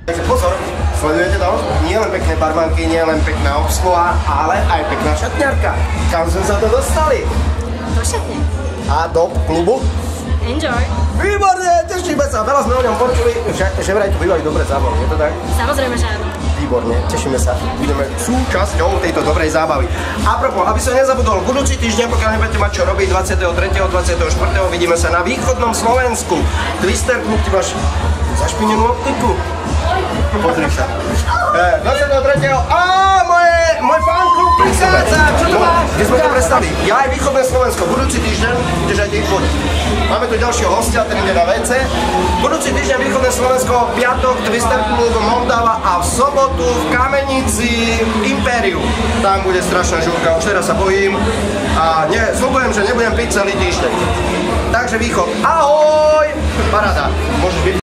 Takže pozor, sledujete to? Nie len pekné barmanky, nie len pekná obsluha, ale aj pekná šatňarka. Kam sme sa to dostali? Do šatne. A do klubu? Enjoy. Výborne, tešíme sa. Veľa sme o ňom počuli, že vraj tu bývali dobré zábavy, je to tak? Samozrejme, že áno. Výborne, tešíme sa. Budeme súčasťou tejto dobrej zábavy. Apropos, aby som nezabudol, budúci týždeň, pokiaľ nebudete mať čo robiť, 23. 24. vidíme sa na východnom Slovensku. Twister Klub, ty máš zašpinenú optiku. Pozri sa. 23. Môj fanklub prichádza! Čo to máš? Kde sme to prestali? Ja aj východné Slovensko. Budúci týždeň, ideš aj ty choď. Máme tu ďalšieho hostia, ten ide na WC. Budúci týždeň východné Slovensko, piatok, Twister Klub, Moldava a v sobotu v Kamenici Imperium. Tam bude strašná žúrka, už teraz sa bojím. A sľubujem, že nebudem piť celý týždeň. Takže východ. Ahoj! Paráda. Môžeš byť.